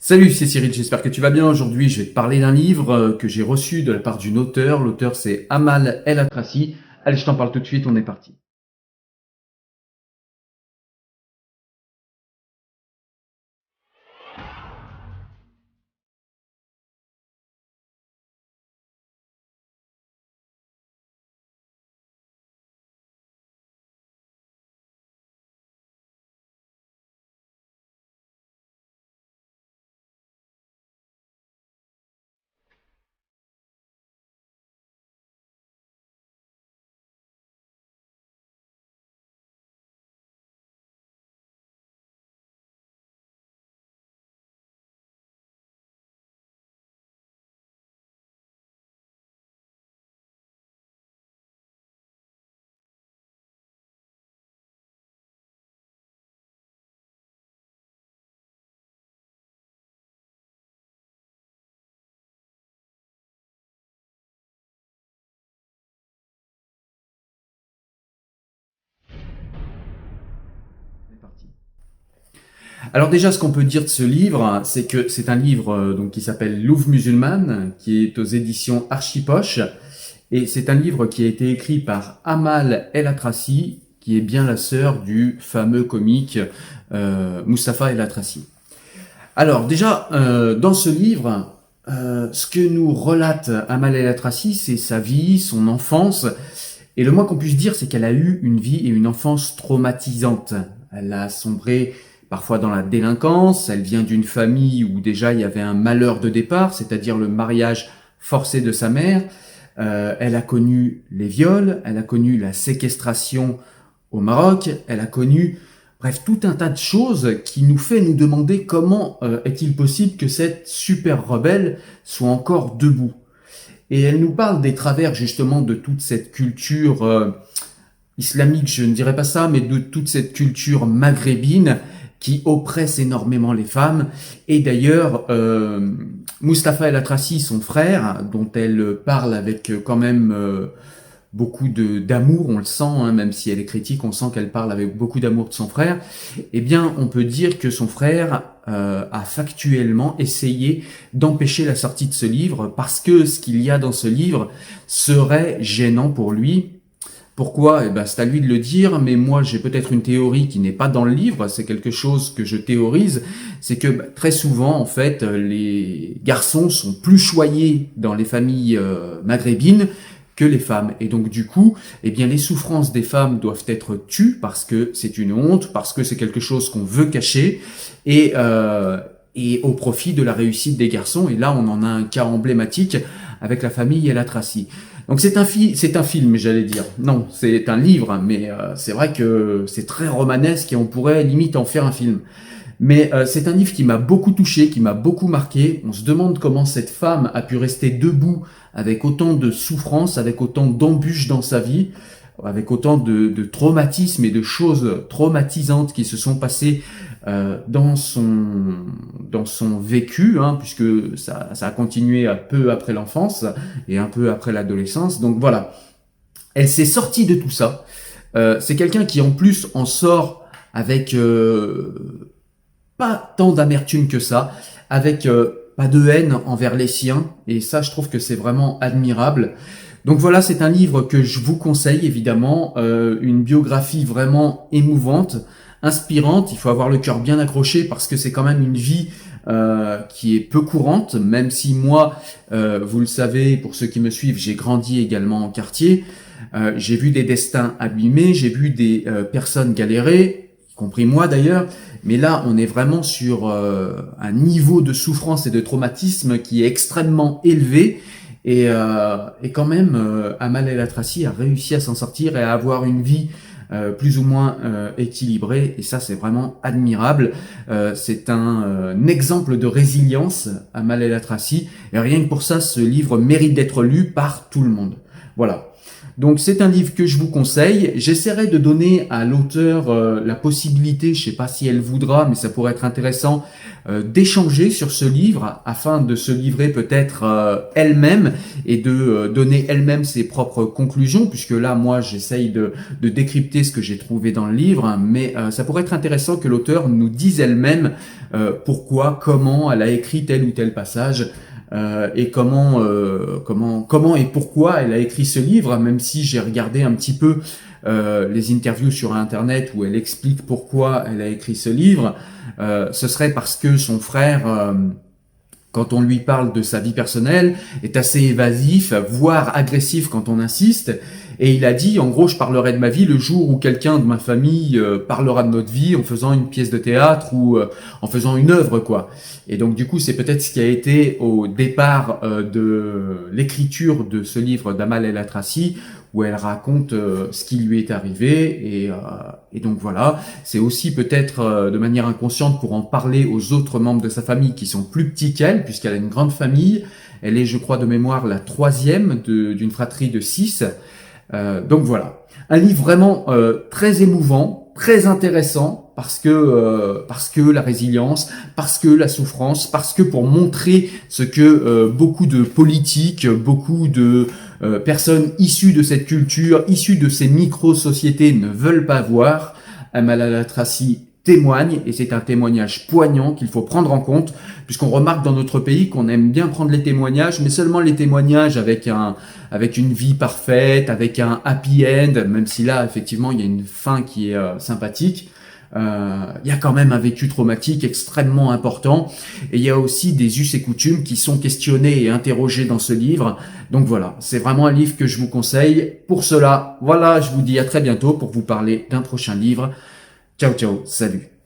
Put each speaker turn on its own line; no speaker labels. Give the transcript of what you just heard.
Salut, c'est Cyril, j'espère que tu vas bien. Aujourd'hui, je vais te parler d'un livre que j'ai reçu de la part d'une auteure. L'auteur, c'est Amal El Atrassi. Allez, je t'en parle tout de suite, on est parti. On est parti. Alors déjà, ce qu'on peut dire de ce livre, c'est que c'est un livre donc qui s'appelle Louve musulmane, qui est aux éditions Archipoche, et c'est un livre qui a été écrit par Amal El Atrassi, qui est bien la sœur du fameux comique Mustapha El Atrassi. Alors déjà, dans ce livre, ce que nous relate Amal El Atrassi, c'est sa vie, son enfance. Et le moins qu'on puisse dire, c'est qu'elle a eu une vie et une enfance traumatisante. Elle a sombré parfois dans la délinquance, elle vient d'une famille où déjà il y avait un malheur de départ, c'est-à-dire le mariage forcé de sa mère. Elle a connu les viols, elle a connu la séquestration au Maroc, elle a connu, bref, tout un tas de choses qui nous fait nous demander comment est-il possible que cette super rebelle soit encore debout. Et elle nous parle des travers justement de toute cette culture islamique, je ne dirais pas ça, mais de toute cette culture maghrébine qui oppresse énormément les femmes. Et d'ailleurs, Mustapha El Atrassi, son frère, dont elle parle avec quand même beaucoup d'amour, on le sent, hein, même si elle est critique, on sent qu'elle parle avec beaucoup d'amour de son frère, eh bien, on peut dire que son frère a factuellement essayé d'empêcher la sortie de ce livre parce que ce qu'il y a dans ce livre serait gênant pour lui. Pourquoi? Eh ben, c'est à lui de le dire, mais moi j'ai peut-être une théorie qui n'est pas dans le livre, c'est quelque chose que je théorise, c'est que très souvent en fait les garçons sont plus choyés dans les familles maghrébines que les femmes. Et donc du coup, eh bien les souffrances des femmes doivent être tues parce que c'est une honte, parce que c'est quelque chose qu'on veut cacher, et au profit de la réussite des garçons. Et là, on en a un cas emblématique avec la famille El Atrassi. Donc c'est un film, j'allais dire. Non, c'est un livre, mais c'est vrai que c'est très romanesque et on pourrait limite en faire un film. Mais c'est un livre qui m'a beaucoup touché, qui m'a beaucoup marqué. On se demande comment cette femme a pu rester debout avec autant de souffrance, avec autant d'embûches dans sa vie, avec autant de traumatismes et de choses traumatisantes qui se sont passées dans son vécu, hein, puisque ça a continué un peu après l'enfance et un peu après l'adolescence. Donc voilà, elle s'est sortie de tout ça. C'est quelqu'un qui en plus en sort avec pas tant d'amertume que ça, avec pas de haine envers les siens, et ça je trouve que c'est vraiment admirable. Donc voilà, c'est un livre que je vous conseille évidemment, une biographie vraiment émouvante, inspirante. Il faut avoir le cœur bien accroché parce que c'est quand même une vie qui est peu courante, même si moi, vous le savez, pour ceux qui me suivent, j'ai grandi également en quartier. J'ai vu des destins abîmés, j'ai vu des personnes galérer, y compris moi d'ailleurs. Mais là, on est vraiment sur un niveau de souffrance et de traumatisme qui est extrêmement élevé. Et quand même, Amal El Atrassi a réussi à s'en sortir et à avoir une vie plus ou moins équilibrée. Et ça, c'est vraiment admirable. C'est un exemple de résilience, Amal El Atrassi. Et rien que pour ça, ce livre mérite d'être lu par tout le monde. Voilà. Donc c'est un livre que je vous conseille. J'essaierai de donner à l'auteur la possibilité, je sais pas si elle voudra, mais ça pourrait être intéressant, d'échanger sur ce livre afin de se livrer peut-être elle-même et de donner elle-même ses propres conclusions, puisque là moi j'essaye de décrypter ce que j'ai trouvé dans le livre, mais ça pourrait être intéressant que l'auteur nous dise elle-même pourquoi, comment elle a écrit tel ou tel passage. Et comment et pourquoi elle a écrit ce livre, même si j'ai regardé un petit peu les interviews sur internet où elle explique pourquoi elle a écrit ce livre. Ce serait parce que son frère, quand on lui parle de sa vie personnelle, est assez évasif, voire agressif quand on insiste. Et il a dit, en gros, je parlerai de ma vie le jour où quelqu'un de ma famille parlera de notre vie en faisant une pièce de théâtre ou en faisant une œuvre, quoi. Et donc, du coup, c'est peut-être ce qui a été au départ de l'écriture de ce livre d'Amal El Atrassi, où elle raconte ce qui lui est arrivé. Et donc, voilà. C'est aussi peut-être de manière inconsciente pour en parler aux autres membres de sa famille qui sont plus petits qu'elle, puisqu'elle a une grande famille. Elle est, je crois, de mémoire, la troisième d'une fratrie de 6. Donc voilà, un livre vraiment très émouvant, très intéressant parce que la résilience, parce que la souffrance, parce que pour montrer ce que beaucoup de politiques, beaucoup de personnes issues de cette culture, issues de ces micro-sociétés ne veulent pas voir. Amal El Atrassi témoigne, et c'est un témoignage poignant qu'il faut prendre en compte, puisqu'on remarque dans notre pays qu'on aime bien prendre les témoignages, mais seulement les témoignages avec une vie parfaite, avec un happy end, même si là, effectivement, il y a une fin qui est sympathique. Il y a quand même un vécu traumatique extrêmement important, et il y a aussi des us et coutumes qui sont questionnés et interrogés dans ce livre. Donc voilà, c'est vraiment un livre que je vous conseille. Pour cela, voilà, je vous dis à très bientôt pour vous parler d'un prochain livre. Ciao, ciao, salut.